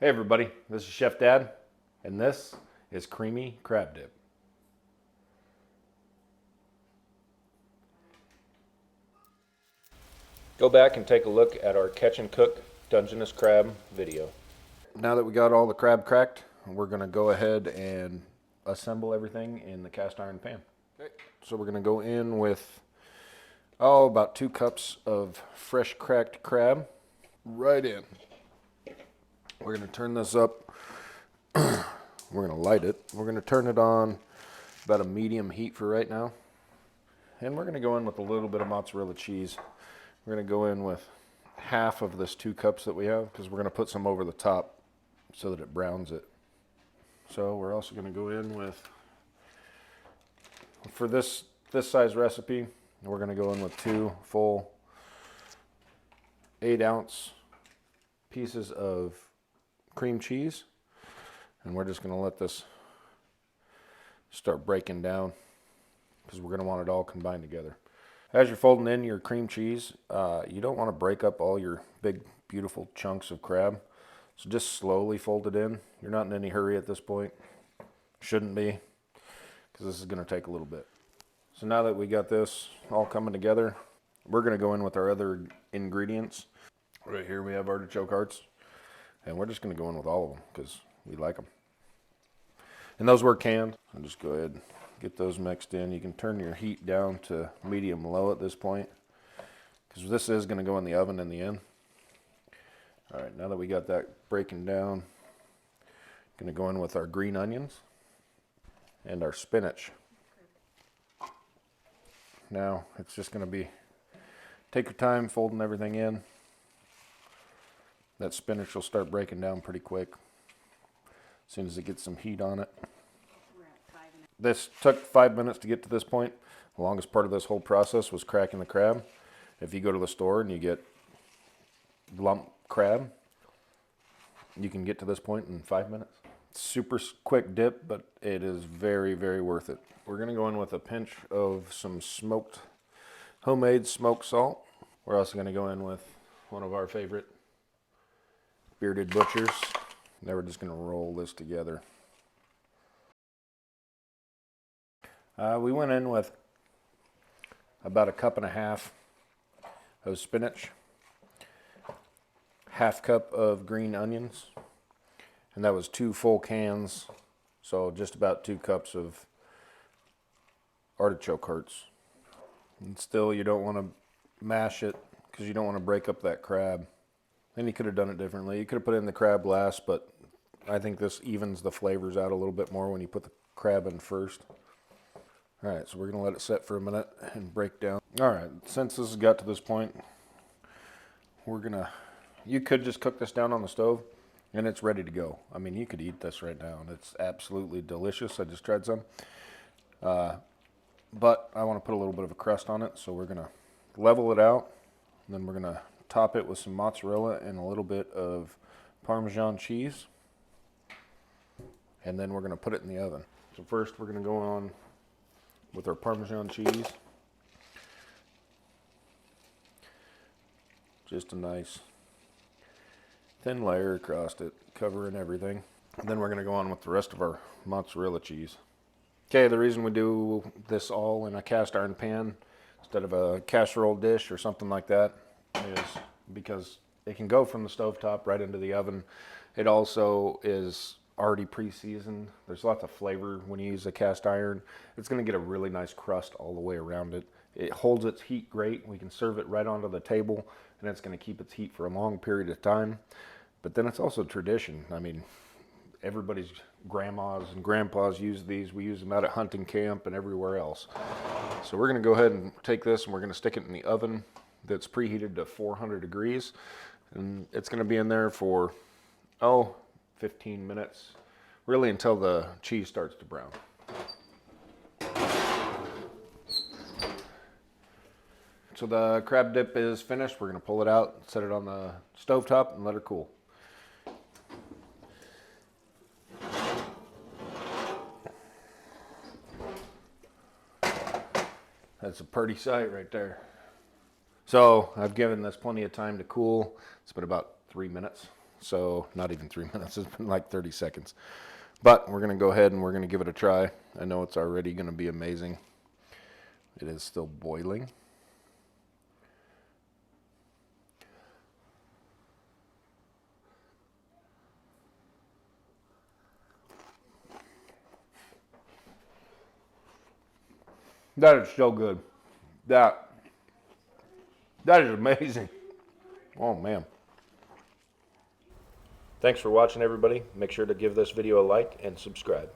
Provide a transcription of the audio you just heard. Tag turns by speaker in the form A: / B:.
A: Hey everybody, this is Chef Dad, and this is creamy crab dip. Go back and take a look at our catch and cook Dungeness crab video. Now that we got all the crab cracked, we're gonna go ahead and assemble everything in the cast iron pan. Okay. So we're gonna go in with about 2 cups of fresh cracked crab right in. We're gonna turn this up. We're gonna light it. We're gonna turn it on about a medium heat for right now. And we're gonna go in with a little bit of mozzarella cheese. We're gonna go in with half of this 2 cups that we have because we're gonna put some over the top so that it browns it. So we're also gonna go in with, for this size recipe, we're gonna go in with 2 full 8-ounce pieces of cream cheese. And we're just going to let this start breaking down because we're going to want it all combined together. As you're folding in your cream cheese, you don't want to break up all your big, beautiful chunks of crab. So just slowly fold it in. You're not in any hurry at this point. Shouldn't be, because this is going to take a little bit. So now that we got this all coming together, we're going to go in with our other ingredients. Right here we have artichoke hearts. And we're just going to go in with all of them because we like them. And those were canned. I'll just go ahead and get those mixed in. You can turn your heat down to medium low at this point because this is going to go in the oven in the end. All right, now that we got that breaking down, I'm going to go in with our green onions and our spinach. Now it's just going to be, take your time folding everything in. That spinach will start breaking down pretty quick as soon as it gets some heat on it. This took 5 minutes to get to this point. The longest part of this whole process was cracking the crab. If you go to the store and you get lump crab, you can get to this point in 5 minutes. Super quick dip, but it is very, very worth it. We're gonna go in with a pinch of some homemade smoked salt. We're also gonna go in with one of our favorite bearded butchers. Now we're just going to roll this together. We went in with about 1.5 cups of spinach, 1/2 cup of green onions, and that was 2 full cans, so just about 2 cups of artichoke hearts. And still, you don't want to mash it because you don't want to break up that crab. And you could have done it differently. You could have put in the crab last, but I think this evens the flavors out a little bit more when you put the crab in first. All right, so we're gonna let it set for a minute and break down. All right, since this has got to this point, you could just cook this down on the stove and it's ready to go. I mean, you could eat this right now and it's absolutely delicious. I just tried some. But I want to put a little bit of a crust on it, so we're gonna level it out, and then we're gonna top it with some mozzarella and a little bit of Parmesan cheese. And then we're going to put it in the oven. So first we're going to go on with our Parmesan cheese. Just a nice thin layer across it, covering everything. And then we're going to go on with the rest of our mozzarella cheese. Okay, the reason we do this all in a cast iron pan instead of a casserole dish or something like that is because it can go from the stovetop right into the oven. It also is already pre-seasoned. There's lots of flavor when you use a cast iron. It's going to get a really nice crust all the way around it. It holds its heat great. We can serve it right onto the table and it's going to keep its heat for a long period of time. But then it's also tradition. I mean, everybody's grandmas and grandpas use these. We use them out at hunting camp and everywhere else. So we're going to go ahead and take this and we're going to stick it in the oven that's preheated to 400 degrees. And it's going to be in there for, 15 minutes, really until the cheese starts to brown. So the crab dip is finished. We're going to pull it out, set it on the stovetop, and let it cool. That's a pretty sight right there. So I've given this plenty of time to cool. It's been about 3 minutes. So not even 3 minutes, it's been like 30 seconds. But we're gonna go ahead and we're gonna give it a try. I know it's already gonna be amazing. It is still boiling. That is so good. That is amazing. Oh man. Thanks for watching, everybody. Make sure to give this video a like and subscribe.